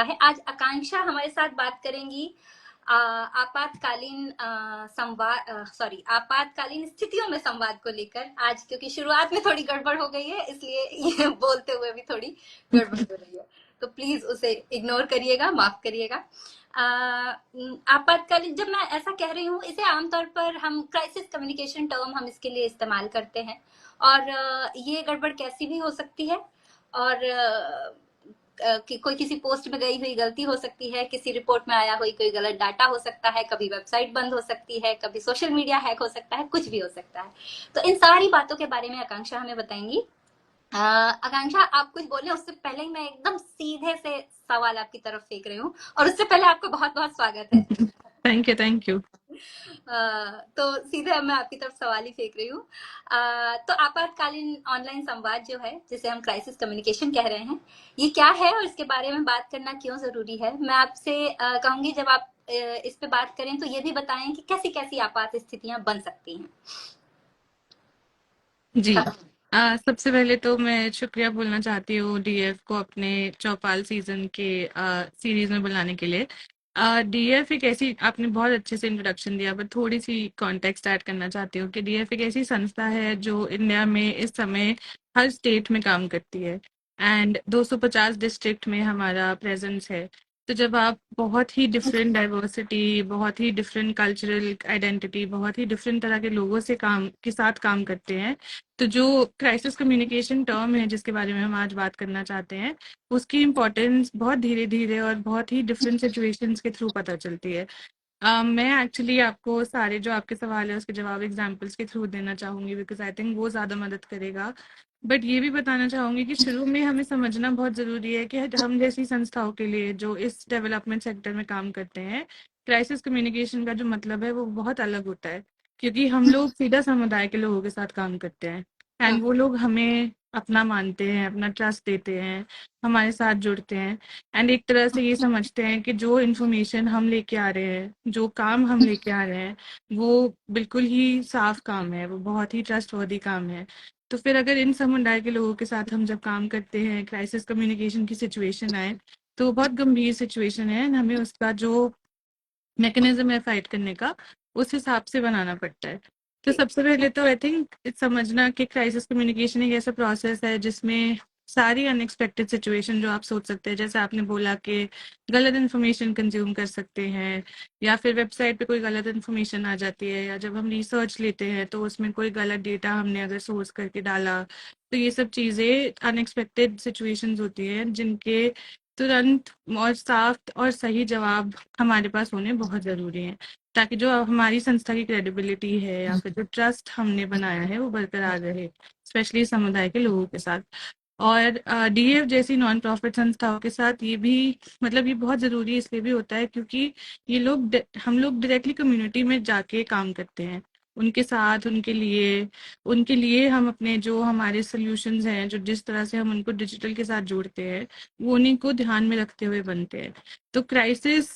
है। आज आकांक्षा हमारे साथ बात करेंगी आपातकालीन आपातकालीन स्थितियों में संवाद को लेकर। आज क्योंकि शुरुआत में थोड़ी गड़बड़ हो गई है, इसलिए ये बोलते हुए भी थोड़ी गड़बड़ हो रही है, तो प्लीज उसे इग्नोर करिएगा, माफ करिएगा। आपातकालीन, जब मैं ऐसा कह रही हूँ, इसे आमतौर पर हम क्राइसिस कम्युनिकेशन टर्म हम इसके लिए इस्तेमाल करते हैं। और ये गड़बड़ कैसी भी हो सकती है, और कि कोई किसी पोस्ट में गई हुई गलती हो सकती है, किसी रिपोर्ट में आया हुई कोई गलत डाटा हो सकता है, कभी वेबसाइट बंद हो सकती है, कभी सोशल मीडिया हैक हो सकता है, कुछ भी हो सकता है। तो इन सारी बातों के बारे में आकांक्षा हमें बताएंगी। आकांक्षा, आप कुछ बोले उससे पहले ही मैं एकदम सीधे से सवाल आपकी तरफ फेंक रही हूँ, और उससे पहले आपका बहुत बहुत स्वागत है। Thank you, thank you. तो सीधे मैं आपकी तरफ सवाल ही फेंक रही हूँ। तो आपातकालीन ऑनलाइन संवाद जो है, जिसे हम क्राइसिस कम्युनिकेशन कह रहे हैं, ये क्या है और इसके बारे में बात करना क्यों जरूरी है? मैं आपसे कहूंगी, जब आप इस पे बात करें तो ये भी बताएं कि कैसी कैसी आपात स्थितियां बन सकती हैं। जी। सबसे पहले तो मैं शुक्रिया बोलना चाहती हूँ डीएफ को अपने चौपाल सीजन के सीरीज में बुलाने के लिए। डीएफ एक ऐसी, आपने बहुत अच्छे से इंट्रोडक्शन दिया, पर थोड़ी सी कॉन्टेक्स्ट ऐड करना चाहती हूँ कि डीएफ एक ऐसी संस्था है जो इंडिया में इस समय हर स्टेट में काम करती है एंड 250 डिस्ट्रिक्ट में हमारा प्रेजेंस है। तो जब आप बहुत ही डिफरेंट डाइवर्सिटी, बहुत ही डिफरेंट कल्चरल आइडेंटिटी, बहुत ही डिफरेंट तरह के लोगों से काम के साथ काम करते हैं, तो जो क्राइसिस कम्युनिकेशन टर्म है जिसके बारे में हम आज बात करना चाहते हैं, उसकी इम्पोर्टेंस बहुत धीरे धीरे और बहुत ही डिफरेंट सिचुएशंस के थ्रू पता चलती है। मैं एक्चुअली आपको सारे जो आपके सवाल है उसके जवाब एग्जांपल्स के थ्रू देना चाहूँगी, बिकॉज आई थिंक वो ज़्यादा मदद करेगा। बट ये भी बताना चाहूँगी कि शुरू में हमें समझना बहुत ज़रूरी है कि हम जैसी संस्थाओं के लिए जो इस डेवलपमेंट सेक्टर में काम करते हैं, क्राइसिस कम्युनिकेशन का जो मतलब है वो बहुत अलग होता है, क्योंकि हम लोग सीधा समुदाय के लोगों के साथ काम करते हैं एंड वो लोग हमें अपना मानते हैं, अपना ट्रस्ट देते हैं, हमारे साथ जुड़ते हैं एंड एक तरह से ये समझते हैं कि जो इन्फॉर्मेशन हम लेके आ रहे हैं, जो काम हम लेके आ रहे हैं, वो बिल्कुल ही साफ काम है, वो बहुत ही ट्रस्टवर्दी काम है। तो फिर अगर इन समुदाय के लोगों के साथ हम जब काम करते हैं, क्राइसिस कम्युनिकेशन की सिचुएशन आए, तो बहुत गंभीर सिचुएशन है and हमें उसका जो मैकेनिज्म है फाइट करने का, उस हिसाब से बनाना पड़ता है। तो सबसे पहले तो आई थिंक समझना कि क्राइसिस कम्युनिकेशन एक ऐसा प्रोसेस है जिसमें सारी अनएक्सपेक्टेड सिचुएशन जो आप सोच सकते हैं, जैसे आपने बोला कि गलत इन्फॉर्मेशन कंज्यूम कर सकते हैं, या फिर वेबसाइट पे कोई गलत इन्फॉर्मेशन आ जाती है, या जब हम रिसर्च लेते हैं तो उसमें कोई गलत डेटा हमने अगर सोर्स करके डाला, तो ये सब चीज़ें अनएक्सपेक्टेड सिचुएशंस होती हैं जिनके तुरंत और साफ और सही जवाब हमारे पास होने बहुत ज़रूरी हैं, ताकि जो हमारी संस्था की क्रेडिबिलिटी है या फिर जो ट्रस्ट हमने बनाया है वो बरकरार रहे, स्पेशली समुदाय के लोगों के साथ। और डीएफ जैसी नॉन प्रॉफिट संस्थाओं के साथ ये भी, मतलब ये बहुत ज़रूरी इसलिए भी होता है क्योंकि ये लोग हम लोग डायरेक्टली कम्युनिटी में जाके काम करते हैं, उनके साथ, उनके लिए हम अपने जो हमारे सोल्यूशंस हैं, जो जिस तरह से हम उनको डिजिटल के साथ जोड़ते हैं, वो उन्हीं को ध्यान में रखते हुए बनते हैं। तो क्राइसिस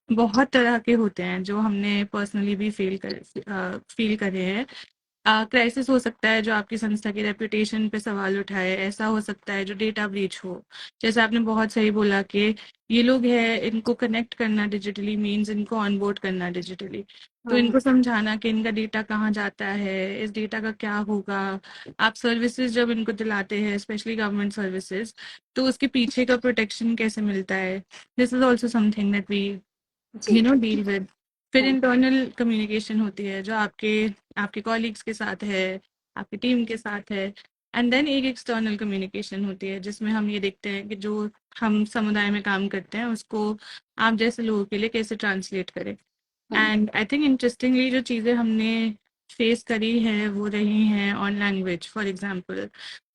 बहुत तरह के होते हैं जो हमने पर्सनली भी फील करे हैं। क्राइसिस हो सकता है जो आपकी संस्था की रेपुटेशन पे सवाल उठाए, ऐसा हो सकता है जो डेटा ब्रीच हो, जैसे आपने बहुत सही बोला कि ये लोग हैं, इनको कनेक्ट करना डिजिटली मीन्स इनको ऑनबोर्ड करना डिजिटली, तो इनको समझाना कि इनका डेटा कहाँ जाता है, इस डेटा का क्या होगा। आप सर्विसेज जब इनको दिलाते हैं, स्पेशली गवर्नमेंट सर्विसेज, तो उसके पीछे का प्रोटेक्शन कैसे मिलता है, this is also something that we ji. Deal with. फिर इंटरनल कम्युनिकेशन होती है जो आपके आपके कॉलीग्स के साथ है, आपकी टीम के साथ है। एंड देन एक एक्सटर्नल कम्युनिकेशन होती है जिसमें हम ये देखते हैं कि जो हम समुदाय में काम करते हैं उसको आप जैसे लोगों के लिए कैसे ट्रांसलेट करें। एंड आई थिंक इंटरेस्टिंगली जो चीज़ें हमने फेस करी है वो रही हैं ऑन लैंग्वेज। फॉर एग्जांपल,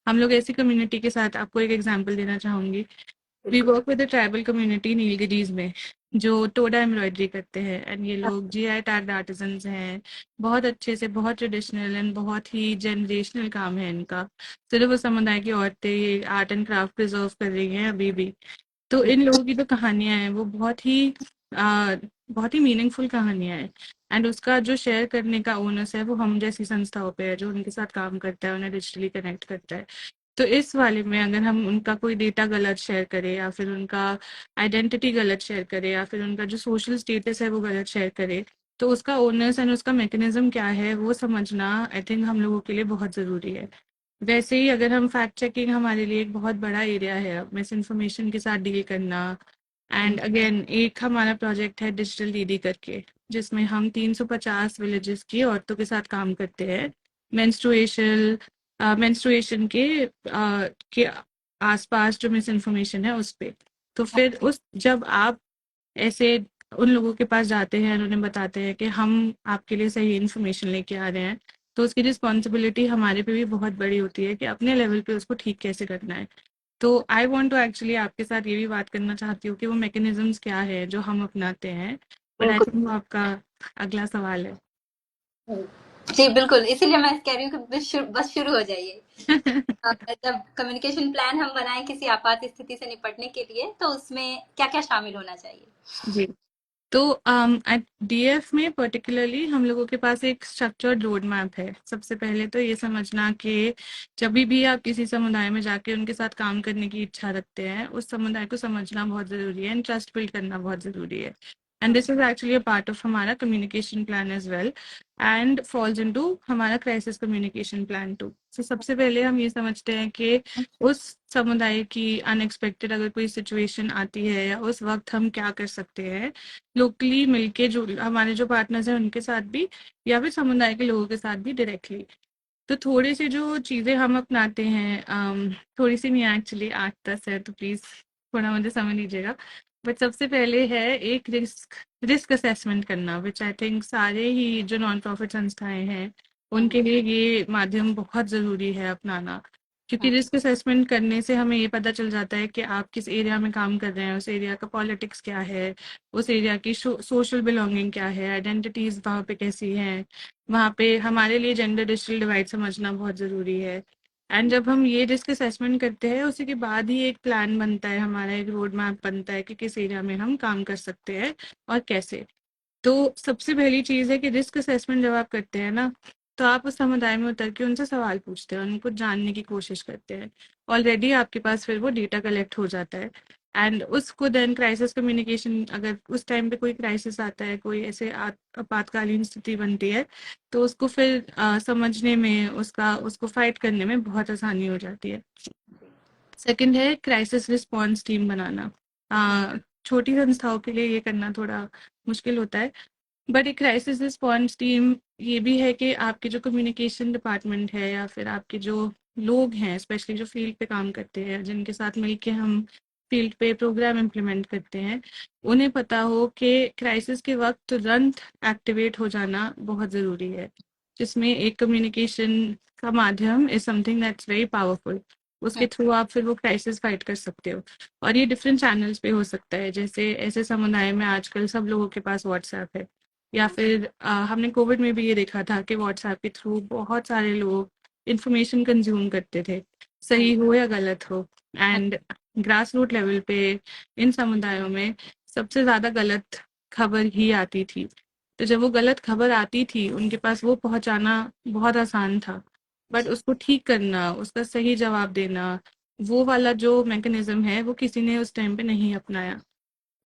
हम लोग ऐसी कम्युनिटी के साथ, आपको एक एग्जांपल देना चाहूँगी, we work with the tribal community Nilgiris में, जो टोडा एम्ब्रॉयडरी करते हैं एंड ये लोग जीआई टैग्ड आर्टिजन्स हैं। बहुत अच्छे से, बहुत ट्रेडिशनल एंड बहुत ही जनरेशनल काम है इनका। सिर्फ वो समुदाय की औरतें ये आर्ट एंड क्राफ्ट प्रिजर्व कर रही हैं अभी भी। तो इन लोगों की जो कहानियां हैं वो आ, बहुत ही मीनिंगफुल कहानियां हैं एंड उसका जो शेयर करने का ओनस है वो हम जैसी संस्थाओं पे है जो उनके साथ काम करता है, उन्हें डिजिटली कनेक्ट करता है। तो इस वाले में अगर हम उनका कोई डेटा गलत शेयर करें, या फिर उनका आइडेंटिटी गलत शेयर करें, या फिर उनका जो सोशल स्टेटस है वो गलत शेयर करें, तो उसका ओनर्स एंड उसका मैकेनिज्म क्या है वो समझना आई थिंक हम लोगों के लिए बहुत ज़रूरी है। वैसे ही अगर हम फैक्ट चेकिंग, हमारे लिए एक बहुत बड़ा एरिया है मिस इन्फॉर्मेशन के साथ डील करना। एंड अगेन एक हमारा प्रोजेक्ट है डिजिटल दीदी करके, जिसमें हम 350 विलेजेस की औरतों के साथ काम करते हैं मेंस्ट्रुएशन मेंस्ट्रुएशन के आसपास जो मिस इन्फॉर्मेशन है उस पे। तो फिर उस जब आप ऐसे उन लोगों के पास जाते हैं और उन्हें बताते हैं कि हम आपके लिए सही इन्फॉर्मेशन लेके आ रहे हैं, तो उसकी रिस्पॉन्सिबिलिटी हमारे पे भी बहुत बड़ी होती है कि अपने लेवल पे उसको ठीक कैसे करना है। तो आई वांट टू एक्चुअली आपके साथ ये भी बात करना चाहती हूँ कि वो मैकेनिज्म्स क्या है जो हम अपनाते हैं, बट आई बिल्कुल। थिंक वो आपका अगला सवाल जी बिल्कुल, इसीलिए मैं कह रही हूँ कि बस शुरू हो जाइए। है। जब कम्युनिकेशन प्लान हम बनाएं किसी आपात स्थिति से निपटने के लिए, तो उसमें क्या क्या शामिल होना चाहिए? जी। तो डीएफ में पर्टिकुलरली हम लोगों के पास एक स्ट्रक्चर्ड रोड मैप है। सबसे पहले तो ये समझना कि जब भी आप किसी समुदाय में जाके उनके साथ काम करने की इच्छा रखते हैं, उस समुदाय को समझना बहुत ज़रूरी है एंड ट्रस्ट बिल्ड करना बहुत ज़रूरी है। And this is actually a part of हमारा communication plan as well, and falls into हमारा क्राइसिस कम्युनिकेशन प्लान टू। तो सबसे पहले हम ये समझते हैं कि उस समुदाय की अनएक्सपेक्टेड अगर कोई सिचुएशन आती है, या उस वक्त हम क्या कर सकते हैं लोकली मिलके, जो हमारे जो पार्टनर्स हैं उनके साथ भी, या फिर समुदाय के लोगों के साथ भी डायरेक्टली। तो थोड़ी सी जो चीज़ें हम अपनाते हैं, थोड़ी सी नहीं एक्चुअली 8-10 है, तो प्लीज़ थोड़ा मुझे समझ लीजिएगा। बट सबसे पहले है एक रिस्क असेसमेंट करना, विच आई थिंक सारे ही जो नॉन प्रॉफिट संस्थाएं हैं उनके लिए ये माध्यम बहुत ज़रूरी है अपनाना। क्योंकि रिस्क असेसमेंट करने से हमें ये पता चल जाता है कि आप किस एरिया में काम कर रहे हैं, उस एरिया का पॉलिटिक्स क्या है, उस एरिया की सोशल बिलोंगिंग क्या है, आइडेंटिटीज वहाँ पे कैसी हैं। वहाँ पे हमारे लिए जेंडर डिजिटल डिवाइड समझना बहुत ज़रूरी है। एंड जब हम ये रिस्क असेसमेंट करते हैं, उसी के बाद ही एक प्लान बनता है, हमारा एक रोड मैप बनता है कि किस एरिया में हम काम कर सकते हैं और कैसे। तो सबसे पहली चीज़ है कि रिस्क असेसमेंट जब आप करते हैं ना, तो आप उस समुदाय में उतर के उनसे सवाल पूछते हैं, उनको जानने की कोशिश करते हैं। ऑलरेडी आपके पास फिर वो डेटा कलेक्ट हो जाता है, एंड उसको देन क्राइसिस कम्युनिकेशन, अगर उस टाइम पे कोई क्राइसिस आता है, कोई ऐसे आपातकालीन स्थिति बनती है, तो उसको फिर समझने में, उसको फाइट करने में बहुत आसानी हो जाती है। सेकंड है क्राइसिस रिस्पॉन्स टीम बनाना। छोटी संस्थाओं के लिए ये करना थोड़ा मुश्किल होता है, बट एक क्राइसिस रिस्पॉन्स टीम ये भी है कि आपके जो कम्युनिकेशन डिपार्टमेंट है, या फिर आपके जो लोग हैं, स्पेशली जो फील्ड पे काम करते हैं, जिनके साथ मिलके हम फील्ड पे प्रोग्राम इम्प्लीमेंट करते हैं, उन्हें पता हो कि क्राइसिस के वक्त तुरंत एक्टिवेट हो जाना बहुत ज़रूरी है, जिसमें एक कम्युनिकेशन का माध्यम is something that's very powerful. उसके थ्रू आप फिर वो क्राइसिस फाइट कर सकते हो। और ये डिफरेंट चैनल्स पे हो सकता है, जैसे ऐसे समुदाय में आजकल सब लोगों के पास व्हाट्सएप है, या फिर हमने कोविड में भी ये देखा था कि व्हाट्सएप के थ्रू बहुत सारे लोग इंफॉर्मेशन कंज्यूम करते थे, सही हो या गलत हो। एंड ग्रास रूट लेवल पे इन समुदायों में सबसे ज़्यादा गलत खबर ही आती थी। तो जब वो गलत खबर आती थी उनके पास, वो पहुंचाना बहुत आसान था, बट उसको ठीक करना, उसका सही जवाब देना, वो वाला जो मैकेनिज्म है वो किसी ने उस टाइम पे नहीं अपनाया।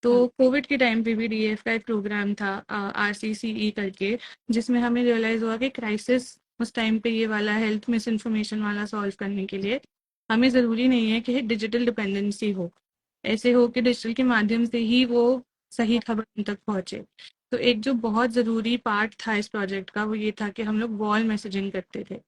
तो कोविड के टाइम पे भी डीएफ का एक प्रोग्राम था, आरसीसीई करके, जिसमें हमें रियलाइज हुआ कि क्राइसिस उस टाइम पे ये वाला हेल्थ मिस इन्फॉर्मेशन वाला सॉल्व करने के लिए हमें ज़रूरी नहीं है कि डिजिटल डिपेंडेंसी हो, ऐसे हो कि डिजिटल के माध्यम से ही वो सही खबर उन तक पहुंचे। तो एक जो बहुत ज़रूरी पार्ट था इस प्रोजेक्ट का, वो ये था कि हम लोग वॉल मैसेजिंग करते थे।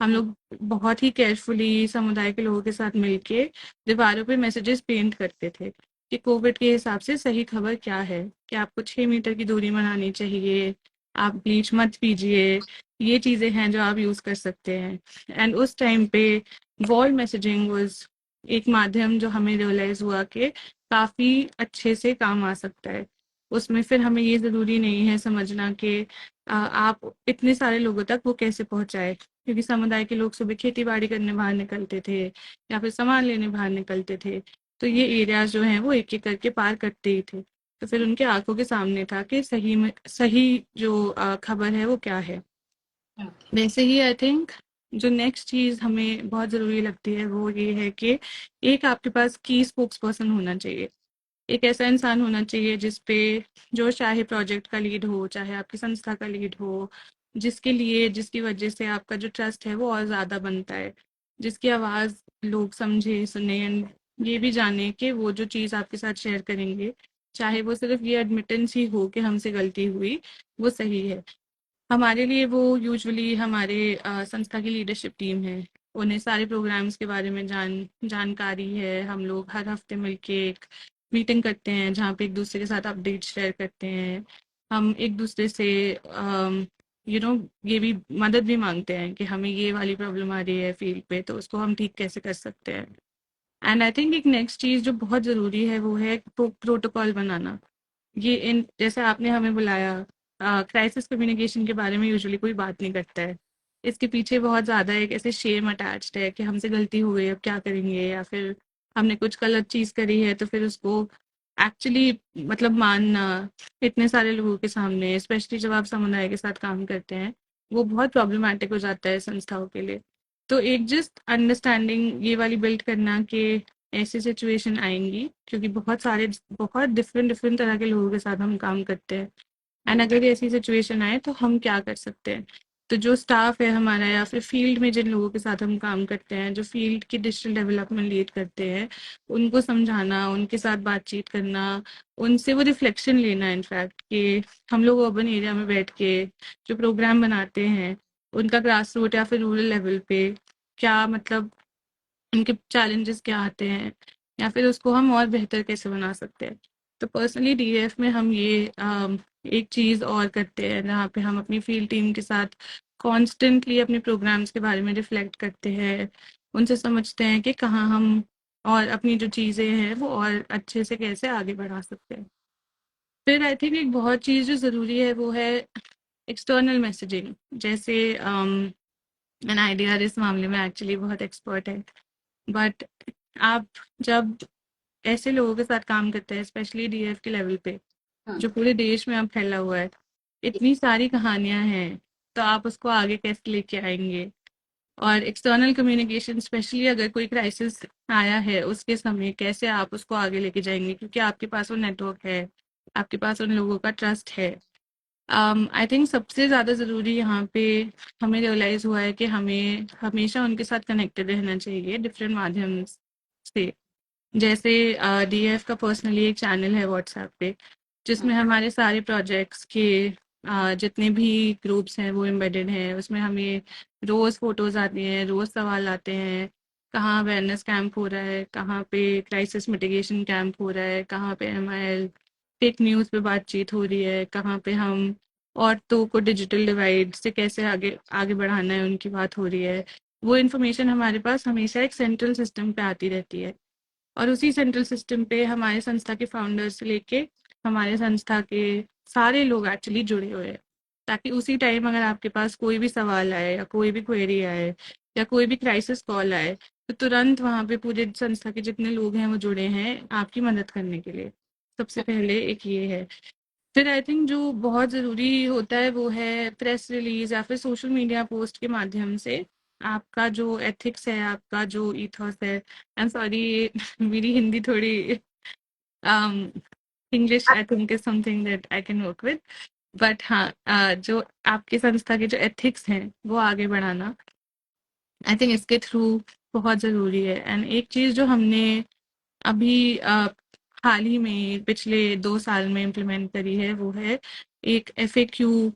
हम लोग बहुत ही केयरफुली समुदाय के लोगों के साथ मिलके दीवारों पे मैसेजेस पेंट करते थे कि कोविड के हिसाब से सही खबर क्या है, कि आपको 6 मीटर की दूरी बनानी चाहिए, आप ब्लीच मत पीजिए, ये चीज़ें हैं जो आप यूज़ कर सकते हैं। एंड उस टाइम पे वॉल मैसेजिंग वाज एक माध्यम जो हमें रियलाइज हुआ कि काफ़ी अच्छे से काम आ सकता है। उसमें फिर हमें ये ज़रूरी नहीं है समझना कि आप इतने सारे लोगों तक वो कैसे पहुंचाए, क्योंकि समुदाय के लोग सुबह खेती बाड़ी करने बाहर निकलते थे, या फिर सामान लेने बाहर निकलते थे। तो ये एरियाज जो हैं वो एक एक करके पार करते ही थे। तो फिर उनके आंखों के सामने था कि सही जो खबर है वो क्या है। वैसे ही आई थिंक जो नेक्स्ट चीज़ हमें बहुत ज़रूरी लगती है वो ये है कि एक आपके पास की स्पोक्स पर्सन होना चाहिए। एक ऐसा इंसान होना चाहिए जिस पे जो चाहे प्रोजेक्ट का लीड हो, चाहे आपकी संस्था का लीड हो, जिसकी वजह से आपका जो ट्रस्ट है वो और ज़्यादा बनता है, जिसकी आवाज़ लोग समझे, सुने एंड ये भी जाने कि वो जो चीज़ आपके साथ शेयर करेंगे, चाहे वो सिर्फ ये एडमिटेंस ही हो कि हमसे गलती हुई, वो सही है। हमारे लिए वो यूजुअली हमारे संस्था की लीडरशिप टीम है। उन्हें सारे प्रोग्राम्स के बारे में जानकारी है। हम लोग हर हफ्ते मिलके एक मीटिंग करते हैं जहाँ पे एक दूसरे के साथ अपडेट शेयर करते हैं। हम एक दूसरे से यू नो ये भी मदद भी मांगते हैं कि हमें ये वाली प्रॉब्लम आ रही है फील्ड पे, तो उसको हम ठीक कैसे कर सकते हैं। एंड आई थिंक एक नेक्स्ट चीज़ जो बहुत ज़रूरी है वो है प्रोटोकॉल बनाना। ये इन जैसे आपने हमें बुलाया, क्राइसिस कम्युनिकेशन के बारे में यूजुअली कोई बात नहीं करता है। इसके पीछे बहुत ज़्यादा एक ऐसे शेम अटैच्ड है कि हमसे गलती हो गई, अब क्या करेंगे, या फिर हमने कुछ गलत चीज़ करी है तो फिर उसको एक्चुअली मतलब मानना इतने सारे लोगों के सामने, स्पेशली जब आप समुदाय के साथ काम करते हैं, वो बहुत प्रॉब्लमैटिक हो जाता है संस्थाओं के लिए। तो एक जस्ट अंडरस्टैंडिंग ये वाली बिल्ड करना कि ऐसी सिचुएशन आएंगी, क्योंकि बहुत डिफरेंट डिफरेंट तरह के लोगों के साथ हम काम करते हैं। एंड अगर ऐसी सिचुएशन आए तो हम क्या कर सकते हैं। तो जो स्टाफ है हमारा, या फिर फील्ड में जिन लोगों के साथ हम काम करते हैं, जो फील्ड की डिजिटल डेवलपमेंट लीड करते हैं, उनको समझाना, उनके साथ बातचीत करना, उनसे वो रिफ्लेक्शन लेना इनफैक्ट कि हम लोग अर्बन एरिया में बैठ के जो प्रोग्राम बनाते हैं उनका ग्रास रूट या फिर रूरल लेवल पे क्या मतलब उनके चैलेंजेस क्या आते हैं, या फिर उसको हम और बेहतर कैसे बना सकते हैं। तो पर्सनली डीएफ में हम ये एक चीज़ और करते हैं जहाँ पे हम अपनी फील्ड टीम के साथ कॉन्स्टेंटली अपने प्रोग्राम्स के बारे में रिफ्लेक्ट करते हैं, उनसे समझते हैं कि कहाँ हम और अपनी जो चीज़ें हैं वो और अच्छे से कैसे आगे बढ़ा सकते हैं। फिर आई थिंक एक बहुत चीज़ जो ज़रूरी है वो है एक्सटर्नल मैसेजिंग। जैसे एन आइडिया इस मामले में एक्चुअली बहुत एक्सपर्ट है, बट आप जब ऐसे लोगों के साथ काम करते हैं, स्पेशली डीएफ के लेवल पे हम्म, जो पूरे देश में अब फैला हुआ है, इतनी सारी कहानियां हैं, तो आप उसको आगे कैसे लेके आएंगे। और एक्सटर्नल कम्युनिकेशन, स्पेशली अगर कोई क्राइसिस आया है उसके समय, कैसे आप उसको आगे लेके जाएंगे, क्योंकि आपके पास वो नेटवर्क है, आपके पास उन लोगों का ट्रस्ट है। आई थिंक सबसे ज़्यादा ज़रूरी यहाँ पे हमें रियलाइज़ हुआ है कि हमें हमेशा उनके साथ कनेक्टेड रहना चाहिए डिफरेंट माध्यम से। जैसे डीएफ का पर्सनली एक चैनल है व्हाट्सएप पे, हम्म, जिसमें हमारे सारे प्रोजेक्ट्स के जितने भी ग्रुप्स हैं वो एम्बेडेड हैं। उसमें हमें रोज़ फोटोज़ आती हैं, रोज़ सवाल आते हैं, कहाँ अवेयरनेस कैंप हो रहा है, कहाँ पे क्राइसिस मिटिगेशन कैंप हो रहा है, कहाँ पे एमआईएल फेक न्यूज़ पे बातचीत हो रही है, कहाँ पे हम औरतों को डिजिटल डिवाइड से कैसे आगे आगे बढ़ाना है उनकी बात हो रही है। वो इन्फॉर्मेशन हमारे पास हमेशा एक सेंट्रल सिस्टम पे आती रहती है, और उसी सेंट्रल सिस्टम पे हमारे संस्था के फाउंडर्स से लेके हमारे संस्था के सारे लोग एक्चुअली जुड़े हुए हैं, ताकि उसी टाइम अगर आपके पास कोई भी सवाल आए या कोई भी क्वेरी आए या कोई भी क्राइसिस कॉल आए, तो तुरंत वहाँ पे पूरे संस्था के जितने लोग हैं वो जुड़े हैं आपकी मदद करने के लिए। सबसे पहले एक ये है। फिर आई थिंक जो बहुत ज़रूरी होता है वो है प्रेस रिलीज या फिर सोशल मीडिया पोस्ट के माध्यम से आपका जो एथिक्स है, आपका जो ईथॉस है। आई एम सॉरी मेरी हिंदी थोड़ी English I think is something that I can work with, but हाँ, जो आपकी संस्था के जो एथिक्स हैं वो आगे बढ़ाना आई थिंक इसके थ्रू बहुत ज़रूरी है। एंड एक चीज़ जो हमने अभी हाल ही में पिछले 2 साल में इम्प्लीमेंट करी है वो है एक एफएक्यू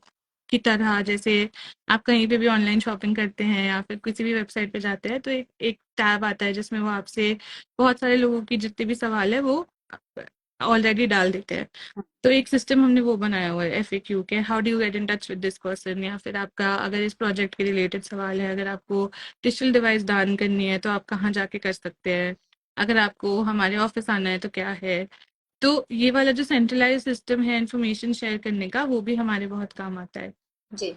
की तरह। जैसे आप कहीं पे भी ऑनलाइन शॉपिंग करते हैं या फिर किसी भी वेबसाइट पे जाते हैं, तो एक एक टैब आता है जिसमें वो आपसे बहुत सारे लोगों की जितने भी सवाल है वो ऑलरेडी डाल देते हैं। तो एक सिस्टम हमने वो बनाया हुआ है एफएक्यू के, how do you get in touch with this person, या फिर आपका अगर इस प्रोजेक्ट के रिलेटेड सवाल है, अगर आपको डिजिटल डिवाइस दान करनी है तो आप कहाँ जाके कर सकते हैं, अगर आपको हमारे ऑफिस आना है तो क्या है। तो ये वाला जो सेंट्रलाइज सिस्टम है इंफॉर्मेशन शेयर करने का, वो भी हमारे बहुत काम आता है। जी,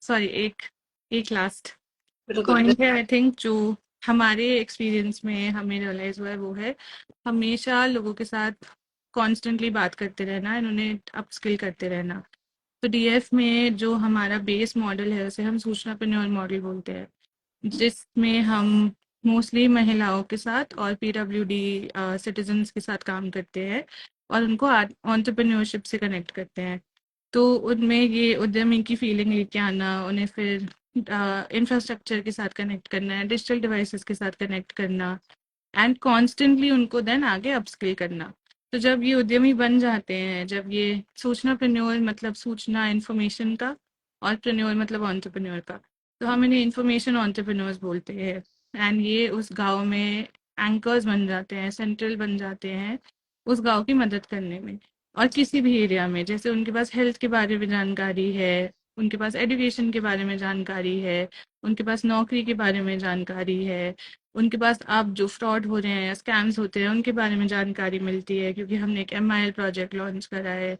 सॉरी, एक एक लास्ट बिल्कुल पॉइंट बिल्कुल। है आई थिंक जो हमारे एक्सपीरियंस में हमें रियलाइज हुआ है वो है हमेशा लोगों के साथ कॉन्स्टेंटली बात करते रहना, इन्होंने अपस्किल करते रहना। तो डीएफ में जो हमारा बेस मॉडल है उसे हम सूचनापन्योर मॉडल बोलते हैं, जिसमें हम मोस्टली महिलाओं के साथ और पीडब्ल्यूडी सिटीजन्स के साथ काम करते हैं और उनको एंटरप्रेन्योरशिप से कनेक्ट करते हैं। तो उनमें ये उद्यमी की फीलिंग लेके आना, उन्हें फिर इंफ्रास्ट्रक्चर के साथ कनेक्ट करना है, डिजिटल डिवाइसेस के साथ कनेक्ट करना एंड कॉन्स्टेंटली उनको देन आगे अपस्किल करना। तो जब ये उद्यमी बन जाते हैं, जब ये सूचना प्रन्योर मतलब सूचना इन्फॉर्मेशन का और प्रन्योर मतलब एंटरप्रेन्योर का, तो हम इन्हें इन्फॉर्मेशन एंटरप्रेन्योर्स बोलते हैं। एंड ये उस गांव में एंकर्स बन जाते हैं, सेंट्रल बन जाते हैं उस गांव की मदद करने में। और किसी भी एरिया में, जैसे उनके पास हेल्थ के बारे में जानकारी है, उनके पास एजुकेशन के बारे में जानकारी है, उनके पास नौकरी के बारे में जानकारी है, उनके पास अब जो फ्रॉड हो रहे हैं या स्कैम्स होते हैं उनके बारे में जानकारी मिलती है, क्योंकि हमने एक एमआईएल प्रोजेक्ट लॉन्च करा है।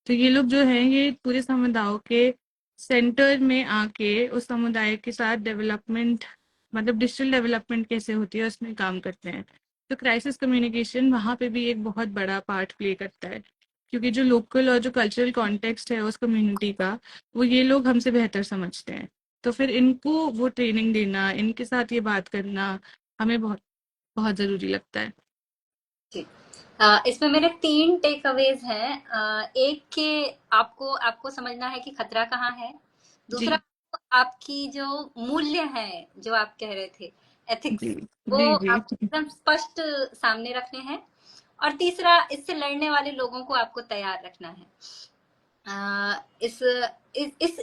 तो ये लोग जो हैं ये पूरे समुदायों के सेंटर में आके उस समुदाय के साथ डेवलपमेंट मतलब डिजिटल डेवलपमेंट कैसे होती है उसमें काम करते हैं। तो क्राइसिस कम्युनिकेशन वहाँ पे भी एक बहुत बड़ा पार्ट प्ले करता है, क्योंकि जो लोकल और जो कल्चरल कॉन्टेक्स्ट है उस कम्युनिटी का, वो ये लोग हमसे बेहतर समझते हैं। तो फिर इनको वो ट्रेनिंग देना, इनके साथ ये बात करना हमें बहुत बहुत ज़रूरी लगता है। जी। इसमें मेरे 3 टेक अवेज़ हैं। एक कि आपको आपको समझना है कि खतरा कहाँ है। दूसरा, जी, आपकी जो मूल्य हैं, जो आप कह रहे थे, एथिक्स, जी, वो जी, जी, आपको एकदम स्पष्ट सामने रखने हैं। और तीसरा, इससे लड़ने वाले लोगों को आपको तैयार रखना है।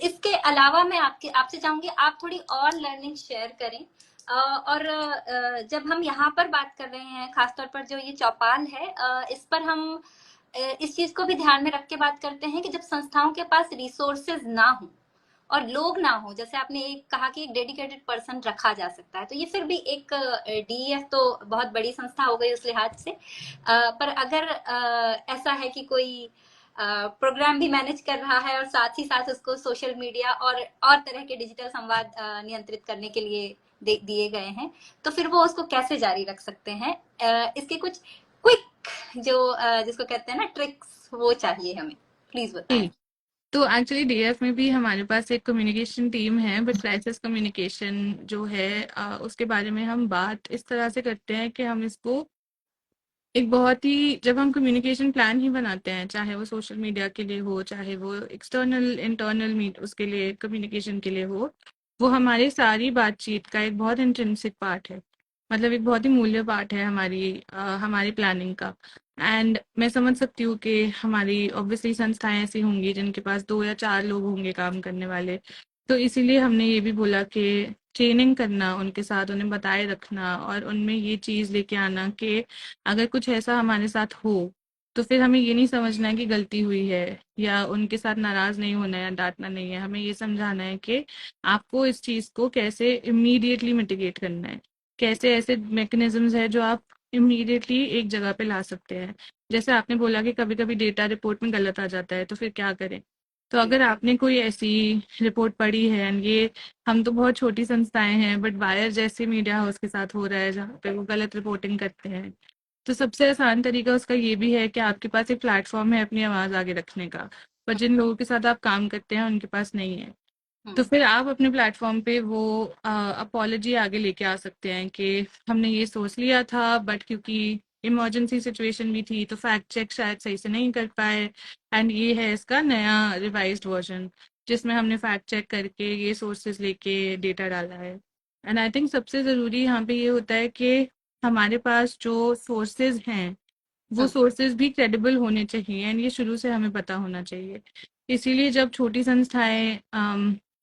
इसके अलावा मैं आपके आपसे चाहूंगी आप थोड़ी और लर्निंग शेयर करें। और जब हम यहाँ पर बात कर रहे हैं, खासतौर पर जो ये चौपाल है, इस पर हम इस चीज को भी ध्यान में रख के बात करते हैं कि जब संस्थाओं के पास रिसोर्सेज ना हो और लोग ना हो, जैसे आपने एक कहा कि एक डेडिकेटेड पर्सन रखा जा सकता है, तो ये फिर भी एक डीईएफ तो बहुत बड़ी संस्था हो गई उस लिहाज से। पर अगर ऐसा है कि कोई प्रोग्राम भी मैनेज कर रहा है और साथ ही साथ उसको सोशल मीडिया और तरह के डिजिटल संवाद नियंत्रित करने के लिए दिए गए हैं, तो फिर वो उसको कैसे जारी रख सकते हैं? इसके कुछ क्विक जो जिसको कहते हैं ना ट्रिक्स, वो चाहिए हमें, प्लीज बताएं। जी। तो एक्चुअली डीएफ में भी हमारे पास एक कम्युनिकेशन टीम है, बट क्राइसिस कम्युनिकेशन जो है उसके बारे में हम बात इस तरह से करते हैं कि हम इसको एक बहुत ही, जब हम कम्युनिकेशन प्लान ही बनाते हैं, चाहे वो सोशल मीडिया के लिए हो, चाहे वो एक्सटर्नल इंटरनल मीट उसके लिए कम्युनिकेशन के लिए हो, वो हमारी सारी बातचीत का एक बहुत इंट्रिंसिक पार्ट है। मतलब एक बहुत ही मूल्य पार्ट है हमारी प्लानिंग का। एंड मैं समझ सकती हूँ कि हमारी ऑब्वियसली संस्थाएं ऐसी होंगी जिनके पास 2 या 4 लोग होंगे काम करने वाले। तो इसीलिए हमने ये भी बोला कि ट्रेनिंग करना उनके साथ, उन्हें बताए रखना और उनमें ये चीज़ लेके आना कि अगर कुछ ऐसा हमारे साथ हो तो फिर हमें ये नहीं समझना है कि गलती हुई है, या उनके साथ नाराज नहीं होना है या डांटना नहीं है। हमें ये समझाना है कि आपको इस चीज़ को कैसे इमीडिएटली मिटिगेट करना है, कैसे ऐसे मैकेनिज्म्स है जो आप इमीडिएटली एक जगह पे ला सकते हैं। जैसे आपने बोला कि कभी कभी डेटा रिपोर्ट में गलत आ जाता है, तो फिर क्या करें। तो जी। अगर आपने कोई ऐसी रिपोर्ट पढ़ी है, एंड ये हम तो बहुत छोटी संस्थाएं हैं, बट वायर जैसे मीडिया हाउस के साथ हो रहा है जहाँ पे वो गलत रिपोर्टिंग करते हैं, तो सबसे आसान तरीका उसका ये भी है कि आपके पास एक प्लेटफॉर्म है अपनी आवाज़ आगे रखने का, पर जिन लोगों के साथ आप काम करते हैं उनके पास नहीं है। तो हम्म। फिर आप अपने प्लेटफॉर्म पे वो अपॉलजी आगे लेके आ सकते हैं कि हमने ये सोच लिया था, बट क्योंकि इमरजेंसी सिचुएशन भी थी तो फैक्ट चेक शायद सही से नहीं कर पाए, एंड ये है इसका नया रिवाइज्ड वर्जन जिसमें हमने फैक्ट चेक करके ये सोर्सेज लेके डेटा डाला है। एंड आई थिंक सबसे ज़रूरी यहाँ पे ये होता है कि हमारे पास जो सोर्सेज हैं वो हम्म। सोर्सेज भी क्रेडिबल होने चाहिए, एंड ये शुरू से हमें पता होना चाहिए। इसीलिए जब छोटी संस्थाएं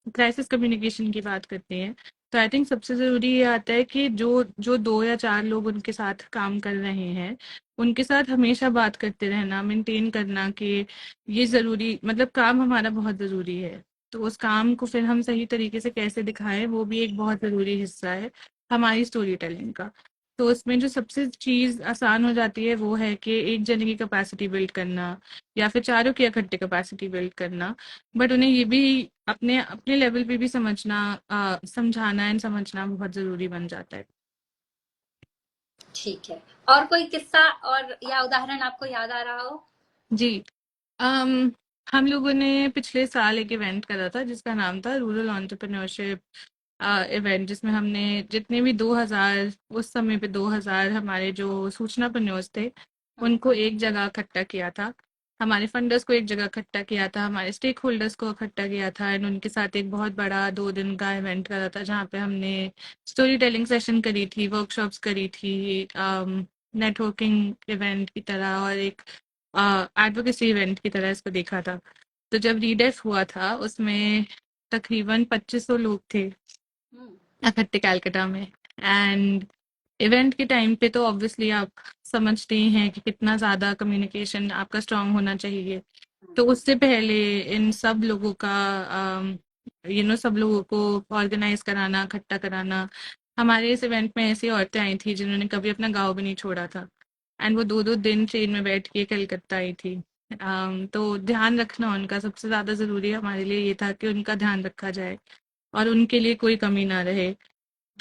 क्राइसिस कम्युनिकेशन की बात करती हैं, तो आई थिंक सबसे ज़रूरी ये आता है कि जो जो 2 या 4 लोग उनके साथ काम कर रहे हैं उनके साथ हमेशा बात करते रहना, मेंटेन करना कि ये ज़रूरी मतलब काम हमारा बहुत ज़रूरी है। तो उस काम को फिर हम सही तरीके से कैसे दिखाएं वो भी एक बहुत ज़रूरी हिस्सा है हमारी स्टोरी टेलिंग का। तो उसमें जो सबसे चीज़ आसान हो जाती है वो है कि एक जने की कैपेसिटी बिल्ड करना या फिर चारों की इकट्ठे कैपेसिटी बिल्ड करना। बट उन्हें ये भी अपने अपने लेवल पे भी समझाना एंड समझना बहुत ज़रूरी बन जाता है। ठीक है। और कोई किस्सा और या उदाहरण आपको याद आ रहा हो? जी। अम, हम लोगों ने पिछले साल एक इवेंट करा था जिसका नाम था रूरल एंटरप्रेन्योरशिप इवेंट, जिसमें हमने जितने भी 2000, उस समय पे 2000 हमारे जो सूचनाप्रन्योस थे हम्म। उनको एक जगह इकट्ठा किया था। हमारे फंडर्स को एक जगह इकट्ठा किया था, हमारे स्टेक होल्डर्स को इकट्ठा किया था, एंड उनके साथ एक बहुत बड़ा 2 दिन का इवेंट करा था जहाँ पे हमने स्टोरी टेलिंग सेशन करी थी, वर्कशॉप्स करी थी, नेटवर्किंग इवेंट की तरह और एक एडवोकेसी इवेंट की तरह इसको देखा था। तो जब रीडेफ हुआ था उसमें तकरीबन 2500 लोग थे हम्म। इकट्ठे कैलकाटा में। एंड इवेंट के टाइम पे तो ऑब्वियसली आप समझते ही हैं कि कितना ज़्यादा कम्युनिकेशन आपका स्ट्रांग होना चाहिए। तो उससे पहले इन सब लोगों का सब लोगों को ऑर्गेनाइज कराना, इकट्ठा कराना। हमारे इस इवेंट में ऐसी औरतें आई थी जिन्होंने कभी अपना गाँव भी नहीं छोड़ा था, एंड वो 2-2 दिन ट्रेन में बैठ के कलकत्ता आई थी। तो ध्यान रखना उनका सबसे ज़्यादा ज़रूरी हमारे लिए ये था कि उनका ध्यान रखा जाए और उनके लिए कोई कमी ना रहे।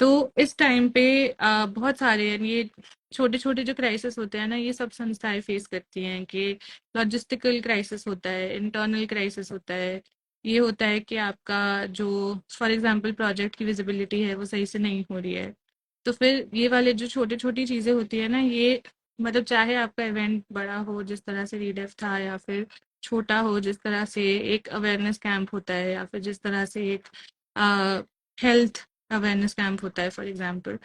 तो इस टाइम पे बहुत सारे ये छोटे छोटे जो क्राइसिस होते हैं ना, ये सब संस्थाएं फेस करती हैं कि लॉजिस्टिकल क्राइसिस होता है, इंटरनल क्राइसिस होता है। ये होता है कि आपका जो फॉर एग्जांपल प्रोजेक्ट की विजिबिलिटी है वो सही से नहीं हो रही है। तो फिर ये वाले जो छोटी छोटी चीज़ें होती है ना, ये मतलब चाहे आपका इवेंट बड़ा हो जिस तरह से रीडेफ था, या फिर छोटा हो जिस तरह से एक अवेयरनेस कैंप होता है, या फिर जिस तरह से एक हेल्थ अवेयरनेस कैंप होता है फॉर एग्जांपल,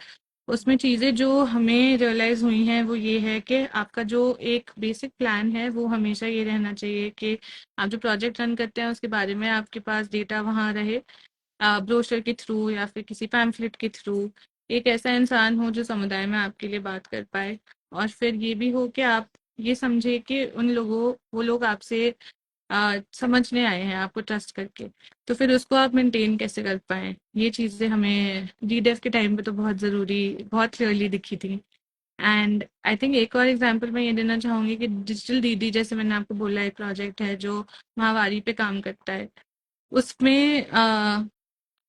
उसमें चीज़ें जो हमें रियलाइज हुई हैं वो ये है कि आपका जो एक बेसिक प्लान है वो हमेशा ये रहना चाहिए कि आप जो प्रोजेक्ट रन करते हैं उसके बारे में आपके पास डेटा वहाँ रहे, ब्रोशर के थ्रू या फिर किसी पैम्फलेट के थ्रू। एक ऐसा इंसान हो जो समुदाय में आपके लिए बात कर पाए, और फिर ये भी हो कि आप ये समझे कि उन लोगों वो लोग आपसे समझने आए हैं आपको ट्रस्ट करके, तो फिर उसको आप मेंटेन कैसे कर पाएँ। ये चीज़ें हमें डीडेफ के टाइम पे तो बहुत क्लियरली दिखी थी। एंड आई थिंक एक और एग्जांपल मैं ये देना चाहूँगी कि डिजिटल दीदी, जैसे मैंने आपको बोला, एक प्रोजेक्ट है जो माहवारी पे काम करता है। उसमें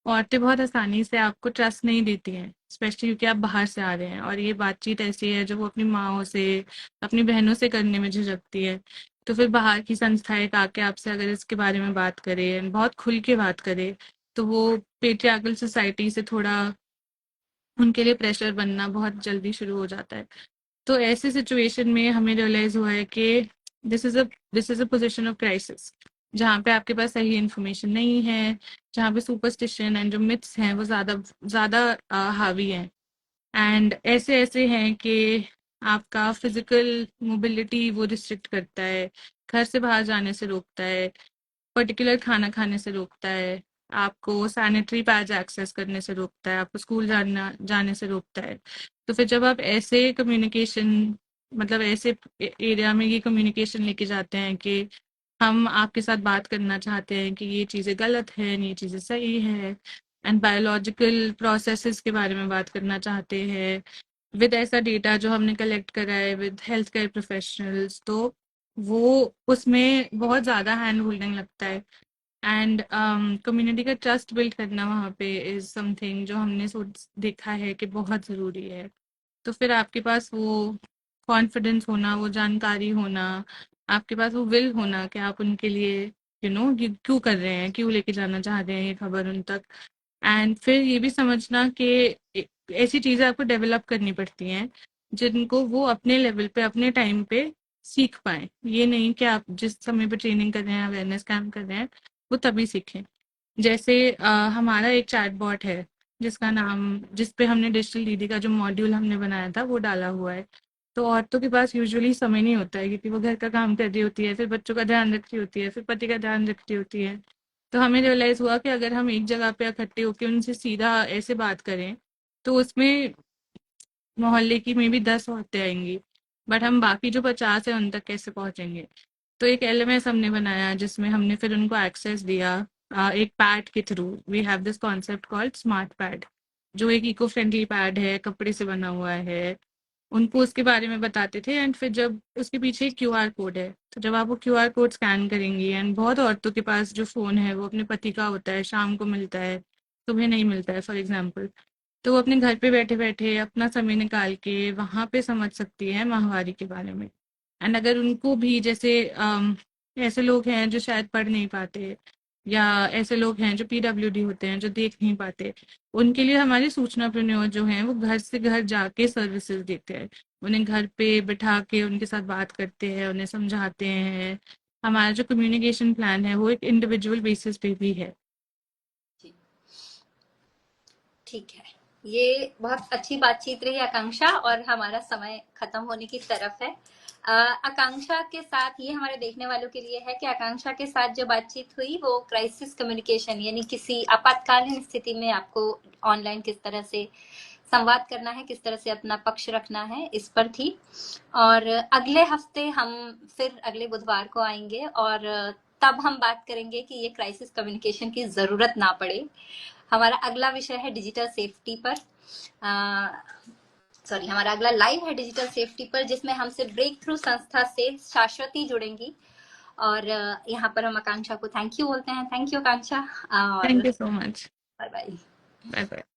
औरतें बहुत आसानी से आपको ट्रस्ट नहीं देती हैं, स्पेशली क्योंकि आप बाहर से आ रहे हैं और ये बातचीत ऐसी है जो वो अपनी माँओं से, अपनी बहनों से करने में झिझकती है। तो फिर बाहर की संस्था एक आके आपसे अगर इसके बारे में बात करे, बहुत खुल के बात करे, तो वो पेट्रियार्कल सोसाइटी से थोड़ा उनके लिए प्रेशर बनना बहुत जल्दी शुरू हो जाता है। तो ऐसी सिचुएशन में हमें रियलाइज हुआ है कि this is a this is a position of crisis, जहाँ पे आपके पास सही इन्फॉर्मेशन नहीं है, जहाँ पे सुपरस्टिशन एंड जो मिथ्स हैं वो ज़्यादा ज़्यादा हावी हैं, एंड ऐसे ऐसे हैं कि आपका फिजिकल मोबिलिटी वो रिस्ट्रिक्ट करता है, घर से बाहर जाने से रोकता है, पर्टिकुलर खाना खाने से रोकता है, आपको सैनिटरी पैड्स एक्सेस करने से रोकता है, आपको स्कूल जाने से रोकता है। तो फिर जब आप ऐसे कम्युनिकेशन, मतलब ऐसे एरिया में ये कम्युनिकेशन लेके जाते हैं कि हम आपके साथ बात करना चाहते हैं कि ये चीज़ें गलत हैं, ये चीज़ें सही है, एंड बायोलॉजिकल प्रोसेसेस के बारे में बात करना चाहते हैं विद ऐसा डेटा जो हमने कलेक्ट करा है विद हेल्थ केयर प्रोफेशनल्स, तो वो उसमें बहुत ज़्यादा हैंड होल्डिंग लगता है। एंड कम्युनिटी का ट्रस्ट बिल्ड करना वहाँ पे इज़ समथिंग जो हमने सोच देखा है कि बहुत ज़रूरी है। तो फिर आपके पास वो कॉन्फिडेंस होना, वो जानकारी होना, आपके पास वो विल होना कि आप उनके लिए ये क्यों कर रहे हैं, क्यों लेके जाना चाह रहे हैं ये खबर उन तक। एंड फिर ये भी समझना कि ऐसी चीज़ें आपको डेवलप करनी पड़ती हैं जिनको वो अपने लेवल पे अपने टाइम पे सीख पाएँ। ये नहीं कि आप जिस समय पे ट्रेनिंग कर रहे हैं, अवेयरनेस कैंप कर रहे हैं, वो तभी सीखें। जैसे हमारा एक चैटबॉट है जिसका नाम, जिस पे हमने डिजिटल दीदी का जो मॉड्यूल हमने बनाया था वो डाला हुआ है। तो औरतों के पास यूजुअली समय नहीं होता है क्योंकि वो घर का काम कर रही होती है, फिर बच्चों का ध्यान रख रही होती है, फिर पति का ध्यान रख रही होती है। तो हमें रियलाइज़ हुआ कि अगर हम एक जगह पे इकट्ठे होके उनसे सीधा ऐसे बात करें, तो उसमें मोहल्ले की में भी 10 औरतें आएंगी, बट हम बाकी जो 50 है उन तक कैसे पहुंचेंगे। तो एक एलएमएस हमने बनाया जिसमें हमने फिर उनको एक्सेस दिया एक पैड के through. We have this concept called smart pad, जो एक इको फ्रेंडली पैड है, कपड़े से बना हुआ है। उनको उसके बारे में बताते थे, एंड फिर जब उसके पीछे एक क्यूआर कोड है, तो जब आप वो क्यूआर कोड स्कैन करेंगी, एंड बहुत औरतों के पास जो फ़ोन है वो अपने पति का होता है, शाम को मिलता है, सुबह नहीं मिलता है फॉर एग्जाम्पल, तो वो अपने घर पे बैठे बैठे अपना समय निकाल के वहाँ पे समझ सकती है माहवारी के बारे में। एंड अगर उनको भी जैसे ऐसे लोग हैं जो शायद पढ़ नहीं पाते, या ऐसे लोग हैं जो पीडब्ल्यूडी होते हैं जो देख नहीं पाते, उनके लिए हमारे सूचना प्रन्योद जो हैं वो घर से घर जाके सर्विसेज देते हैं। उन्हें घर पे बिठा के उनके साथ बात करते हैं, उन्हें समझाते हैं। हमारा जो कम्युनिकेशन प्लान है वो एक इंडिविजुअल बेसिस पे भी है। जी, ठीक है। ये बहुत अच्छी बातचीत रही आकांक्षा, और हमारा समय खत्म होने की तरफ है। आकांक्षा के साथ ये हमारे देखने वालों के लिए है कि आकांक्षा के साथ जो बातचीत हुई वो क्राइसिस कम्युनिकेशन, यानी किसी आपातकालीन स्थिति में आपको ऑनलाइन किस तरह से संवाद करना है, किस तरह से अपना पक्ष रखना है, इस पर थी। और अगले हफ्ते हम फिर अगले बुधवार को आएंगे, और तब हम बात करेंगे कि ये क्राइसिस कम्युनिकेशन की जरूरत ना पड़े। हमारा अगला विषय है डिजिटल सेफ्टी पर। सॉरी, हमारा अगला लाइव है डिजिटल सेफ्टी पर, जिसमें हमसे ब्रेक थ्रू संस्था से शाश्वती जुड़ेंगी। और यहाँ पर हम आकांक्षा को थैंक यू बोलते हैं। थैंक यू आकांक्षा, और thank you so much. Bye bye. Bye bye.